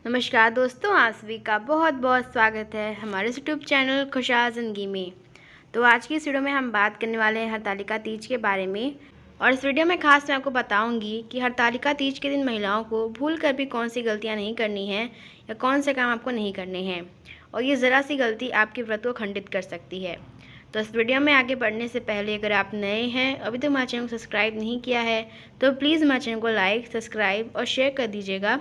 नमस्कार दोस्तों, आप सभी का बहुत बहुत स्वागत है हमारे यूट्यूब चैनल खुशहाल ज़िंदगी में। तो आज की इस वीडियो में हम बात करने वाले हैं हरतालिका तीज के बारे में। और इस वीडियो में खास मैं आपको बताऊंगी कि हरतालिका तीज के दिन महिलाओं को भूल कर भी कौन सी गलतियां नहीं करनी है या कौन से काम आपको नहीं करने हैं, और ये ज़रा सी गलती आपके व्रत को खंडित कर सकती है। तो इस वीडियो में आगे बढ़ने से पहले अगर आप नए हैं, अभी तक हमारे चैनल को सब्सक्राइब नहीं किया है, तो प्लीज़ हमारे चैनल को लाइक, सब्सक्राइब और शेयर कर दीजिएगा।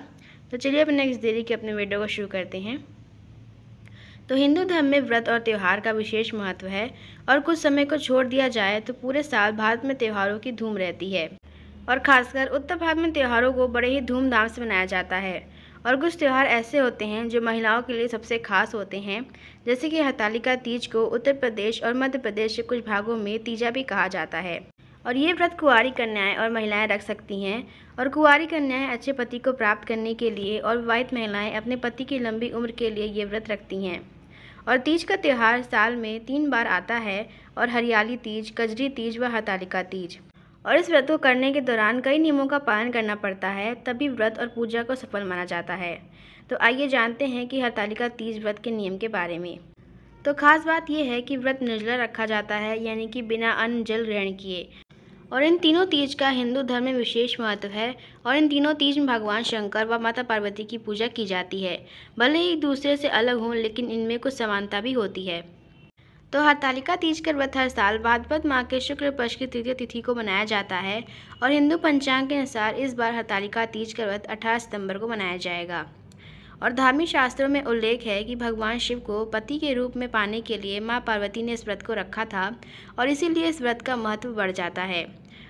तो चलिए अपने नेक्स्ट देरी के अपने वीडियो को शुरू करते हैं। तो हिंदू धर्म में व्रत और त्यौहार का विशेष महत्व है, और कुछ समय को छोड़ दिया जाए तो पूरे साल भारत में त्योहारों की धूम रहती है। और खासकर उत्तर भारत में त्योहारों को बड़े ही धूमधाम से मनाया जाता है। और कुछ त्यौहार ऐसे होते हैं जो महिलाओं के लिए सबसे खास होते हैं, जैसे कि हरतालिका तीज को उत्तर प्रदेश और मध्य प्रदेश के कुछ भागों में तीजा भी कहा जाता है। और ये व्रत कुंवारी कन्याएं और महिलाएं रख सकती हैं। और कुंवारी कन्याएं अच्छे पति को प्राप्त करने के लिए और विवाहित महिलाएं अपने पति की लंबी उम्र के लिए ये व्रत रखती हैं। और तीज का त्यौहार साल में 3 बार आता है, और हरियाली तीज, कजरी तीज व हरतालिका तीज। और इस व्रत को करने के दौरान कई नियमों का पालन करना पड़ता है, तभी व्रत और पूजा को सफल माना जाता है। तो आइए जानते हैं कि हरतालिका तीज व्रत के नियम के बारे में। तो खास बात यह है कि व्रत निर्जला रखा जाता है, यानी कि बिना अन्न जल ग्रहण किए। और इन तीनों तीज का हिंदू धर्म में विशेष महत्व है, और इन तीनों तीज में भगवान शंकर व माता पार्वती की पूजा की जाती है। भले ही एक दूसरे से अलग हों, लेकिन इनमें कुछ समानता भी होती है। तो हरतालिका तीज का व्रत हर साल भाद्रपद माह के शुक्ल पक्ष की तृतीय तिथि को मनाया जाता है। और हिंदू पंचांग के अनुसार इस बार हरतालिका तीज का व्रत 18 सितंबर को मनाया जाएगा। और धार्मिक शास्त्रों में उल्लेख है कि भगवान शिव को पति के रूप में पाने के लिए माँ पार्वती ने इस व्रत को रखा था, और इसीलिए इस व्रत का महत्व बढ़ जाता है।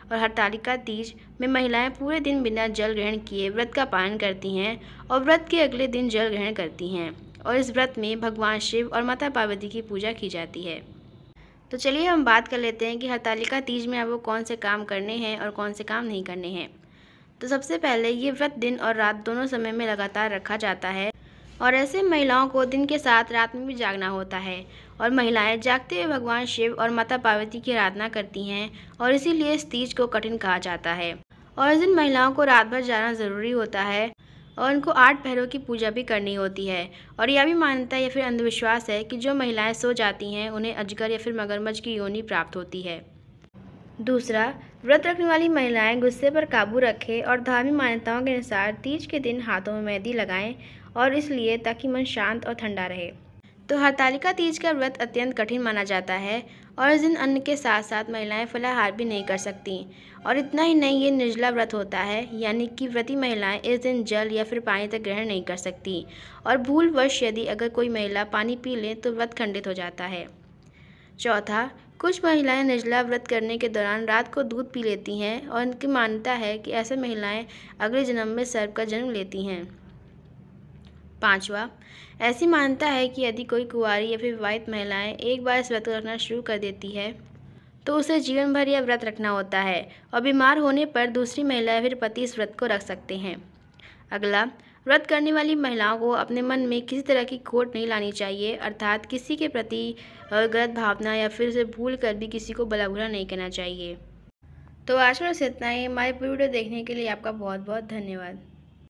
और हरतालिका तीज में महिलाएं पूरे दिन बिना जल ग्रहण किए व्रत का पालन करती हैं, और व्रत के अगले दिन जल ग्रहण करती हैं। और इस व्रत में भगवान शिव और माता पार्वती की पूजा की जाती है। तो चलिए हम बात कर लेते हैं कि हरतालिका तीज में आपको कौन से काम करने हैं और कौन से काम नहीं करने हैं। तो सबसे पहले ये व्रत दिन और रात दोनों समय में लगातार रखा जाता है, और ऐसे महिलाओं को दिन के साथ रात में भी जागना होता है। और महिलाएं जागते हुए भगवान शिव और माता पार्वती की आराधना करती हैं, और इसीलिए इस तीज को कठिन कहा जाता है। और इस दिन महिलाओं को रात भर जाना ज़रूरी होता है, और उनको 8 पहरों की पूजा भी करनी होती है। और यह भी मान्यता या फिर अंधविश्वास है कि जो महिलाएं सो जाती हैं उन्हें अजगर या फिर मगरमच्छ की योनि प्राप्त होती है। दूसरा, व्रत रखने वाली महिलाएं गुस्से पर काबू रखें, और धार्मिक मान्यताओं के अनुसार तीज के दिन हाथों में मेहंदी लगाएं, और इसलिए ताकि मन शांत और ठंडा रहे। तो हरतालिका तीज का व्रत अत्यंत कठिन माना जाता है, और इस दिन अन्न के साथ साथ महिलाएं फलाहार भी नहीं कर सकती। और इतना ही नहीं, ये निर्जला व्रत होता है, यानी कि व्रती महिलाएं इस दिन जल या फिर पानी तक ग्रहण नहीं कर सकती। और भूलवश यदि अगर कोई महिला पानी पी ले तो व्रत खंडित हो जाता है। चौथा, कुछ महिलाएं निर्जला व्रत करने के दौरान रात को दूध पी लेती हैं, और इनकी मान्यता है कि ऐसे महिलाएं अगले जन्म में सर्प का जन्म लेती हैं। पांचवा, ऐसी मान्यता है कि यदि कोई कुंवारी या फिर विवाहित महिलाएं एक बार इस व्रत को रखना शुरू कर देती है तो उसे जीवन भर यह व्रत रखना होता है, और बीमार होने पर दूसरी महिला या फिर पति इस व्रत को रख सकते हैं। अगला, व्रत करने वाली महिलाओं को अपने मन में किसी तरह की खोट नहीं लानी चाहिए, अर्थात किसी के प्रति गलत भावना या फिर उसे भूल कर भी किसी को भला बुरा नहीं कहना चाहिए। तो आज बस इतना ही। हमारी पूरी वीडियो देखने के लिए आपका बहुत बहुत धन्यवाद।